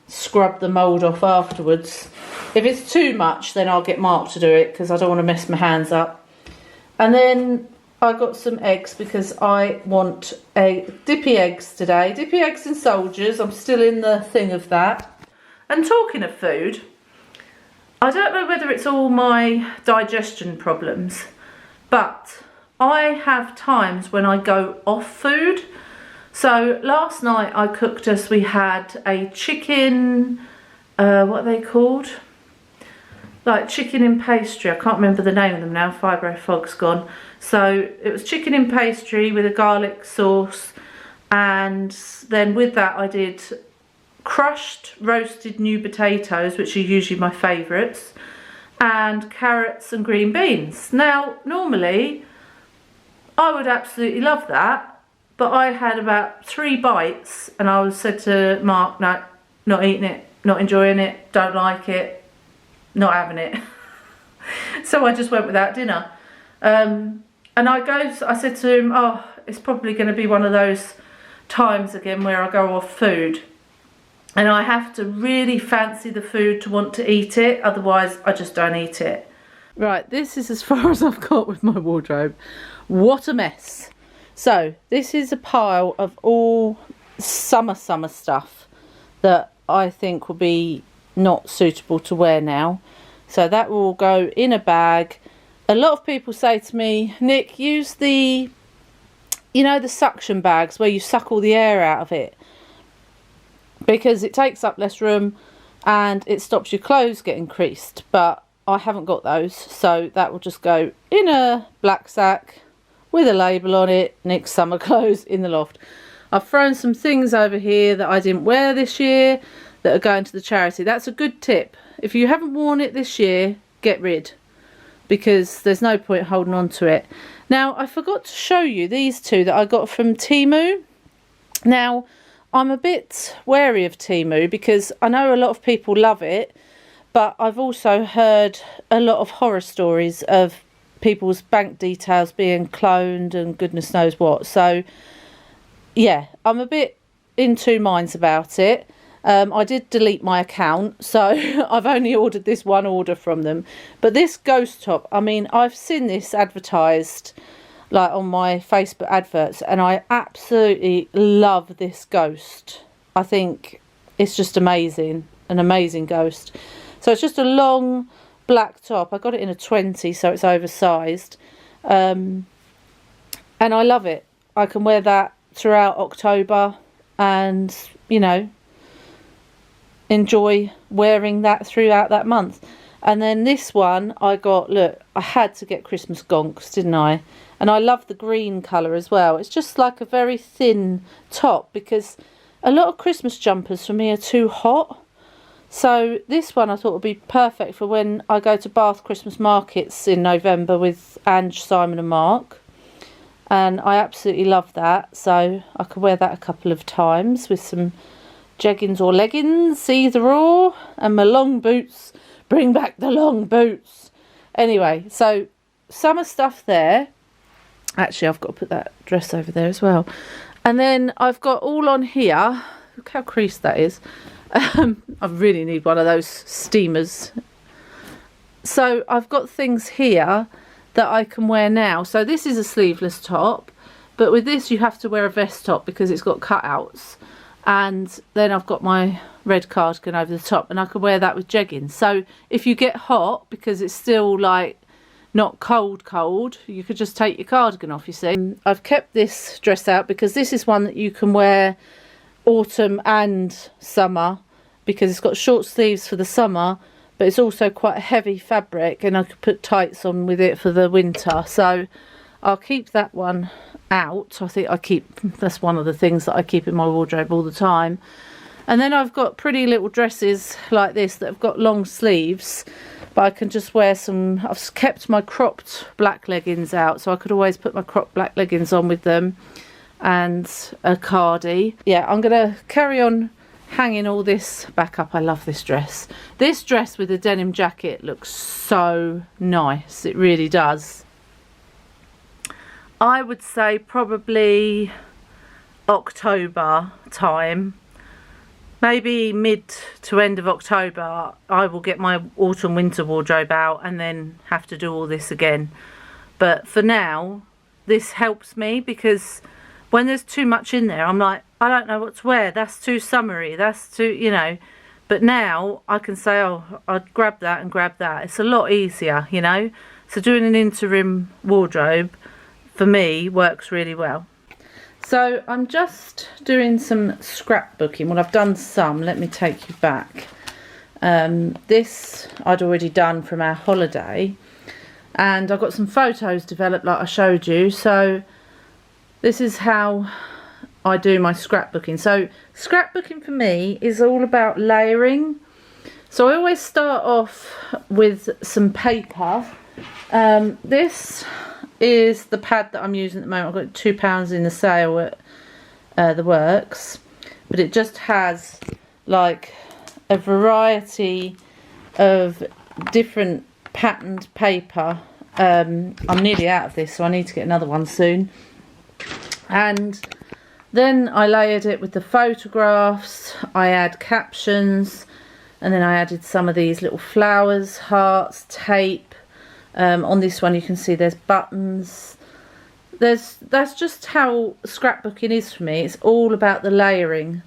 scrub the mould off afterwards. If it's too much, then I'll get Mark to do it, because I don't want to mess my hands up. And then I got some eggs because I want dippy eggs today. Dippy eggs and soldiers. I'm still in the thing of that. And talking of food, I don't know whether it's all my digestion problems, but I have times when I go off food. So last night I cooked us, we had a chicken, what are they called? Like chicken in pastry. I can't remember the name of them now, fibro fog's gone. So it was chicken in pastry with a garlic sauce, and then with that I did crushed roasted new potatoes, which are usually my favourites, and carrots and green beans. Now normally I would absolutely love that, but I had about 3 bites and I said to Mark, no, not eating it, not enjoying it, don't like it, not having it. So I just went without dinner. And I said to him, oh, it's probably going to be one of those times again where I go off food. And I have to really fancy the food to want to eat it, otherwise I just don't eat it. Right, this is as far as I've got with my wardrobe. What a mess. So, this is a pile of all summer stuff that I think will be not suitable to wear now. So that will go in a bag. A lot of people say to me, Nick, use the, you know, the suction bags where you suck all the air out of it, because it takes up less room and it stops your clothes getting creased. But I haven't got those, so that will just go in a black sack with a label on it, Nick's summer clothes in the loft. I've thrown some things over here that I didn't wear this year that are going to the charity. That's a good tip. If you haven't worn it this year, get rid, because there's no point holding on to it. Now, I forgot to show you these two that I got from Temu. Now, I'm a bit wary of Temu because I know a lot of people love it, but I've also heard a lot of horror stories of people's bank details being cloned and goodness knows what. So, yeah, I'm a bit in two minds about it. I did delete my account, so I've only ordered this one order from them. But this ghost top, I mean, I've seen this advertised like on my Facebook adverts, and I absolutely love this ghost. I think it's just amazing, an amazing ghost. So it's just a long black top. I got it in a 20, so it's oversized. And I love it. I can wear that throughout October and, you know, enjoy wearing that throughout that month. And then this one I got, look, I had to get Christmas gonks, didn't I? And I love the green colour as well. It's just like a very thin top, because a lot of Christmas jumpers for me are too hot. So this one I thought would be perfect for when I go to Bath Christmas markets in November with Ange, Simon and Mark. And I absolutely love that. So I could wear that a couple of times with some jeggings or leggings, either or. And my long boots. Bring back the long boots. Anyway, so summer stuff there. Actually, I've got to put that dress over there as well. And then I've got all on here. Look how creased that is. I really need one of those steamers. So I've got things here that I can wear now. So this is a sleeveless top, but with this you have to wear a vest top because it's got cutouts. And then I've got my red cardigan over the top, and I can wear that with jeggings. So if you get hot, because it's still like not cold, you could just take your cardigan off, you see. I've kept this dress out because this is one that you can wear autumn and summer, because it's got short sleeves for the summer, but it's also quite a heavy fabric, and I could put tights on with it for the winter. So I'll keep that one out. I think that's one of the things that I keep in my wardrobe all the time. And then I've got pretty little dresses like this that have got long sleeves, but I can just wear some. I've kept my cropped black leggings out, so I could always put my cropped black leggings on with them, and a cardi. Yeah, I'm gonna carry on hanging all this back up. I love this dress. This dress with the denim jacket looks so nice. It really does. I would say probably October time, maybe mid to end of October, I will get my autumn winter wardrobe out and then have to do all this again. But for now, this helps me, because when there's too much in there, I'm like, I don't know what to wear. That's too summery. That's too, you know. But now I can say, oh, I'd grab that and grab that. It's a lot easier, you know. So doing an interim wardrobe for me works really well. So I'm just doing some scrapbooking. Well, I've done some. Let me take you back. This I'd already done from our holiday, and I've got some photos developed like I showed you. So this is how I do my scrapbooking. So scrapbooking for me is all about layering. So I always start off with some paper. This is the pad that I'm using at the moment. I've got £2 in the sale at the works, but it just has like a variety of different patterned paper. I'm nearly out of this, so I need to get another one soon. And then I layered it with the photographs. I add captions, and then I added some of these little flowers, hearts, tape. On this one you can see there's buttons. That's just how scrapbooking is for me. It's all about the layering.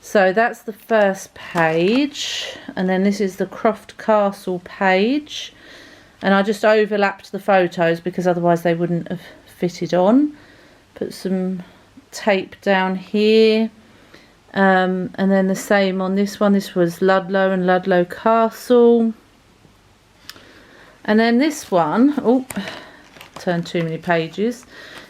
So that's the first page, and then this is the Croft Castle page, and I just overlapped the photos because otherwise they wouldn't have fitted on. Put some tape down here, and then the same on this one. This was Ludlow and Ludlow Castle. And then this one, oh, turned too many pages.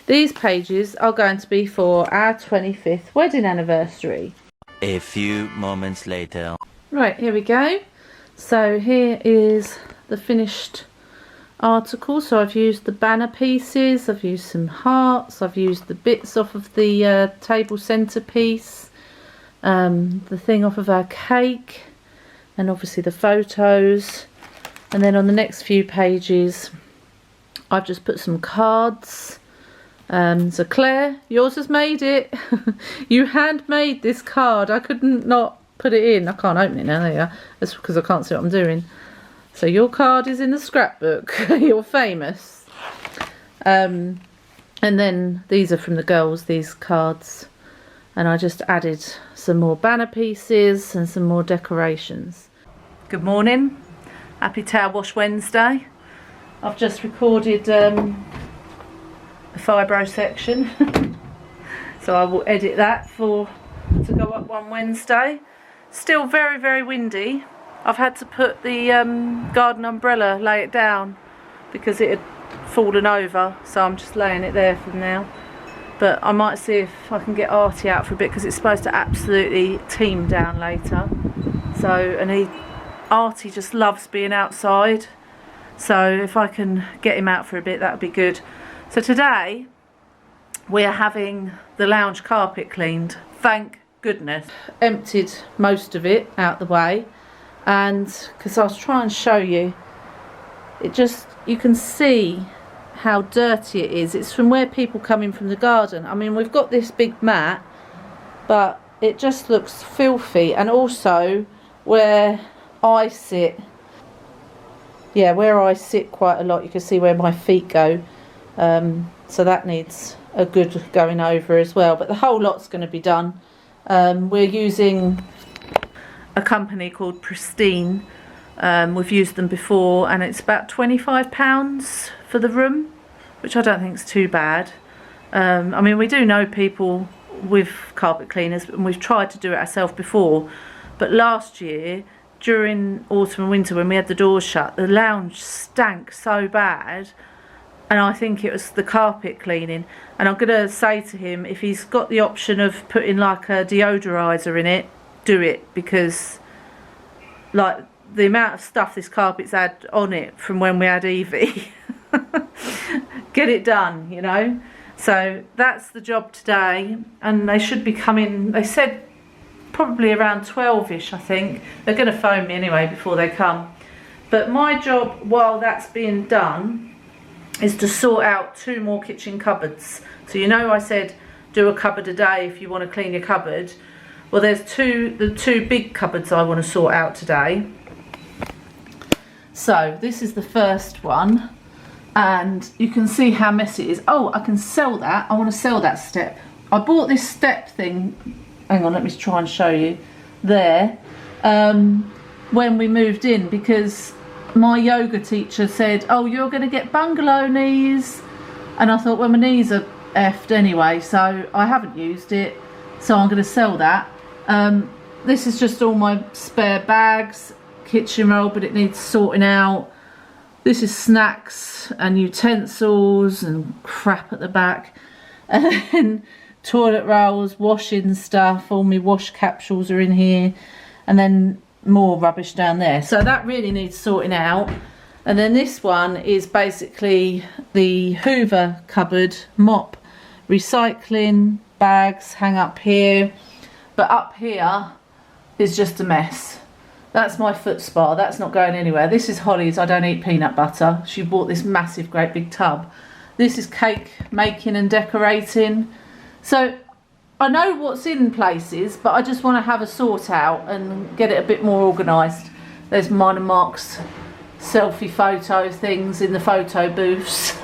These pages are going to be for our 25th wedding anniversary. A few moments later. Right, here we go. So here is the finished article. So I've used the banner pieces, I've used some hearts, I've used the bits off of the table centerpiece, the thing off of our cake, and obviously the photos. And then on the next few pages I've just put some cards. So Claire, yours has made it. You handmade this card. I couldn't not put it in. I can't open it now. There you are. That's because I can't see what I'm doing. So your card is in the scrapbook. You're famous. And then these are from the girls, these cards. And I just added some more banner pieces and some more decorations. Good morning. Happy Towel Wash Wednesday. I've just recorded the fibro section. So I will edit that to go up one Wednesday. Still very, very windy. I've had to put the garden umbrella, lay it down because it had fallen over. So I'm just laying it there for now. But I might see if I can get Artie out for a bit because it's supposed to absolutely teem down later. So, and Artie just loves being outside. So if I can get him out for a bit, that would be good. So today we are having the lounge carpet cleaned. Thank goodness. Emptied most of it out the way, and because I was trying to show you, you can see how dirty it is. It's from where people come in from the garden. I mean, we've got this big mat, but it just looks filthy. And also where I sit, yeah, where I sit quite a lot, you can see where my feet go. So that needs a good going over as well. But the whole lot's going to be done. We're using a company called Pristine. We've used them before, and it's about £25 for the room, which I don't think is too bad. I mean, we do know people with carpet cleaners, and we've tried to do it ourselves before. But last year, during autumn and winter, when we had the doors shut, the lounge stank so bad, and I think it was the carpet cleaning. And I'm going to say to him, if he's got the option of putting like a deodorizer in it, do it, because like the amount of stuff this carpet's had on it from when we had Evie, get it done, you know. So that's the job today, and they should be coming, they said probably around 12ish, I think. They're going to phone me anyway before they come. But my job while that's being done is to sort out 2 more kitchen cupboards. So you know I said do a cupboard a day if you want to clean your cupboard. Well, there's the two big cupboards I want to sort out today. So this is the first one, and you can see how messy it is. Oh, I can sell that. I want to sell that step. I bought this step thing, hang on, let me try and show you, there, when we moved in, because my yoga teacher said, oh, you're going to get bungalow knees, and I thought, well, my knees are effed anyway, so I haven't used it, so I'm going to sell that. This is just all my spare bags, kitchen roll, but it needs sorting out. This is snacks and utensils and crap at the back, and then toilet rolls, washing stuff, all my wash capsules are in here, and then more rubbish down there. So that really needs sorting out. And then this one is basically the Hoover cupboard, mop, recycling, bags hang up here, but up here is just a mess. That's my foot spa, that's not going anywhere. This is Holly's I don't eat peanut butter. She bought this massive great big tub. This is cake making and decorating. So I know what's in places, but I just want to have a sort out and get it a bit more organised. There's mine and Mark's selfie photo things in the photo booths.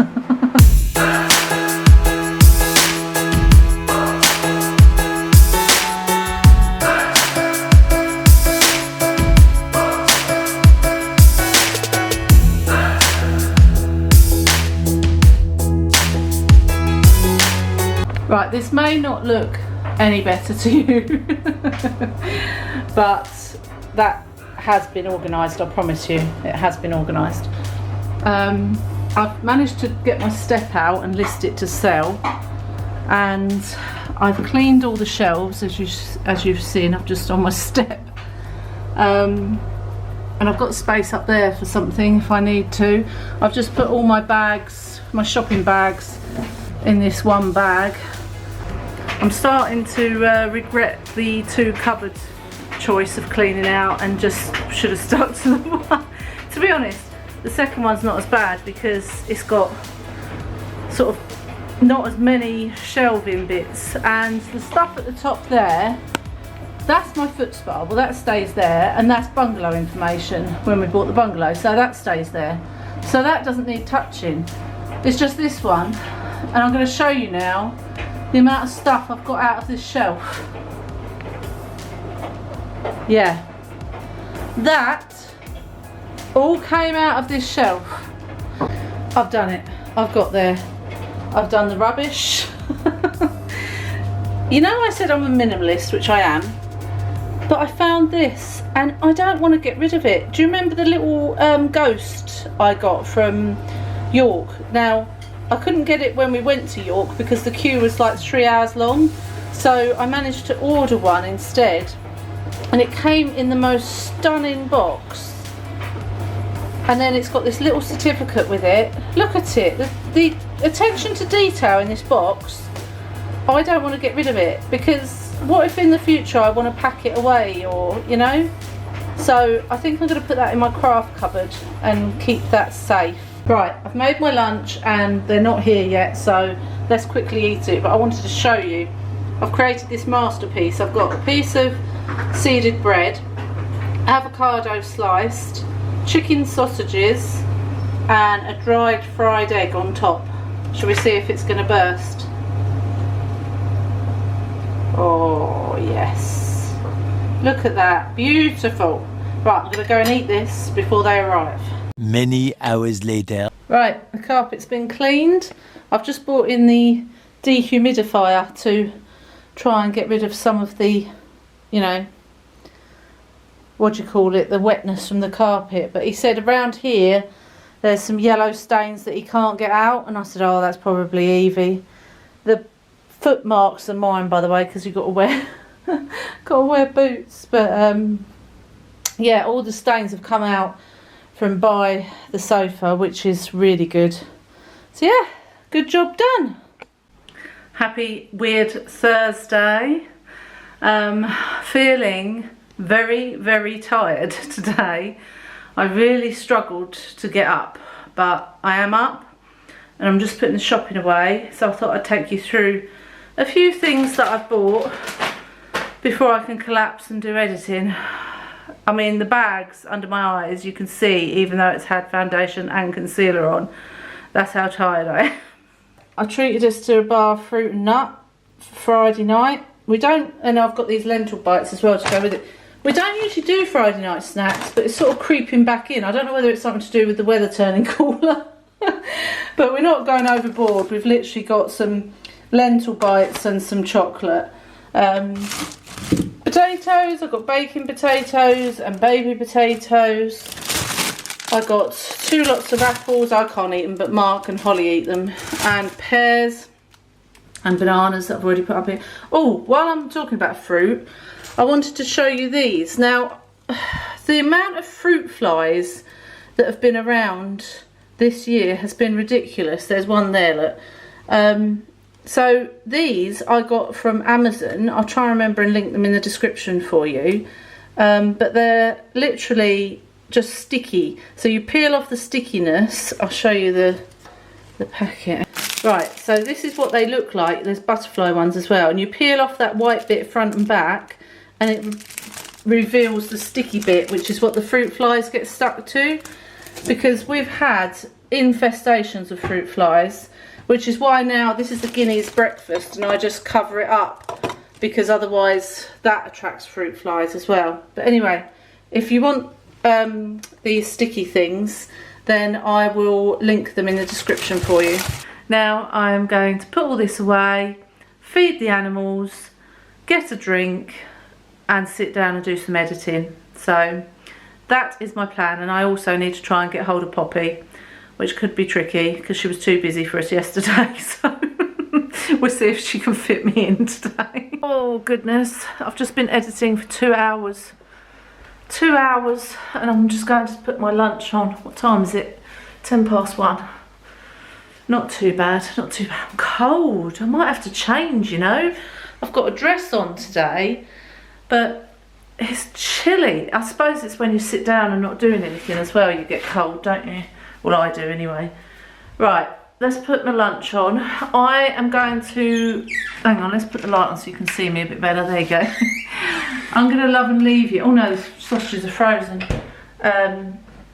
Right, this may not look any better to you, but that has been organised, I promise you, it has been organised. I've managed to get my step out and list it to sell, and I've cleaned all the shelves as you've seen. I'm just on my step, and I've got space up there for something if I need to. I've just put all my bags, my shopping bags, in this one bag. I'm starting to regret the 2 cupboard choice of cleaning out, and just should have stuck to the one. To be honest, the second one's not as bad because it's got sort of not as many shelving bits, and the stuff at the top there, that's my foot spa. Well, that stays there, and that's bungalow information when we bought the bungalow, so that stays there. So that doesn't need touching. It's just this one, and I'm going to show you now the amount of stuff I've got out of this shelf. Yeah, that all came out of this shelf. I've done it. I've got there. I've done the rubbish. You know, I said I'm a minimalist, which I am, but I found this and I don't want to get rid of it. Do you remember the little ghost I got from York? Now, I couldn't get it when we went to York because the queue was like 3 hours long, so I managed to order one instead, and it came in the most stunning box. And then it's got this little certificate with it. Look at it. The attention to detail in this box. I don't want to get rid of it, because what if in the future I want to pack it away, or, you know? So I think I'm going to put that in my craft cupboard and keep that safe. Right, I've made my lunch and they're not here yet, so let's quickly eat it. But I wanted to show you. I've created this masterpiece. I've got a piece of seeded bread, avocado sliced, chicken sausages, and a dried fried egg on top. Shall we see if it's going to burst? Oh yes, look at that, beautiful. Right, I'm going to go and eat this before they arrive. Many hours later. Right, the carpet's been cleaned. I've just brought in the dehumidifier to try and get rid of some of the, you know, what do you call it, the wetness from the carpet. But he said around here there's some yellow stains that he can't get out, and I said, oh, that's probably Evie. The footmarks are mine, by the way, because you've got to wear boots. But yeah, all the stains have come out from by the sofa, which is really good. So yeah, good job done. Happy weird Thursday. Feeling very, very tired today. I really struggled to get up, but I am up and I'm just putting the shopping away. So I thought I'd take you through a few things that I've bought before I can collapse and do editing. I mean, the bags under my eyes, you can see, even though it's had foundation and concealer on, that's how tired I am. I treated us to a bar of fruit and nut for Friday night. We don't, and I've got these lentil bites as well to go with it. We don't usually do Friday night snacks, but it's sort of creeping back in. I don't know whether it's something to do with the weather turning cooler, but we're not going overboard. We've literally got some lentil bites and some chocolate. Potatoes, I've got baking potatoes and baby potatoes. I got 2 lots of apples. I can't eat them, but Mark and Holly eat them. And pears and bananas that I've already put up here. Oh, while I'm talking about fruit, I wanted to show you these. Now, the amount of fruit flies that have been around this year has been ridiculous. There's one there, look. So these I got from Amazon. I'll try and remember and link them in the description for you. But they're literally just sticky. So you peel off the stickiness. I'll show you the packet. Right, so this is what they look like. There's butterfly ones as well. And you peel off that white bit front and back, and it reveals the sticky bit, which is what the fruit flies get stuck to. Because we've had infestations of fruit flies, which is why now this is the Guinea's breakfast, and I just cover it up, because otherwise that attracts fruit flies as well. But anyway, if you want these sticky things, then I will link them in the description for you. Now I am going to put all this away, feed the animals, get a drink, and sit down and do some editing. So that is my plan. And I also need to try and get hold of Poppy, which could be tricky because she was too busy for us yesterday. So we'll see if she can fit me in today. Oh goodness, I've just been editing for 2 hours. 2 hours, and I'm just going to put my lunch on. What time is it? 1:10. Not too bad, not too bad. I'm cold. I might have to change, you know. I've got a dress on today, but it's chilly. I suppose it's when you sit down and not doing anything as well, you get cold, don't you? Well, I do anyway. Right, let's put my lunch on. I am going to, hang on, let's put the light on so you can see me a bit better. There you go. I'm going to love and leave you. Oh no, the sausages are frozen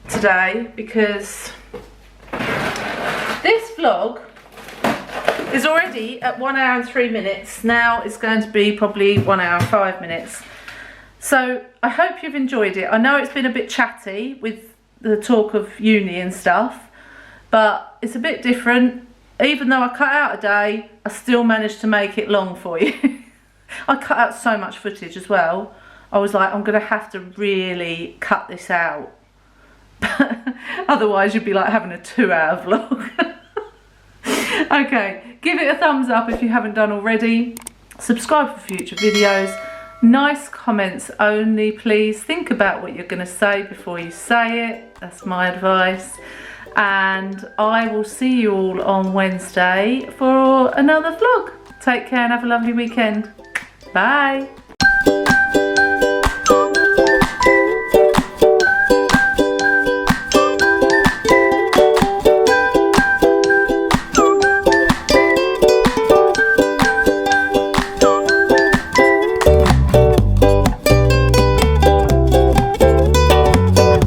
today, because this vlog is already at 1 hour and 3 minutes. Now it's going to be probably 1 hour and 5 minutes. So I hope you've enjoyed it. I know it's been a bit chatty with the talk of uni and stuff, but it's a bit different. Even though I cut out a day, I still managed to make it long for you. I cut out so much footage as well. I was like, I'm going to have to really cut this out. Otherwise you'd be like having a 2-hour vlog. Okay, give it a thumbs up if you haven't done already. Subscribe for future videos. Nice comments only, please. Think about what you're going to say before you say it. That's my advice. And I will see you all on Wednesday for another vlog. Take care and have a lovely weekend. Bye.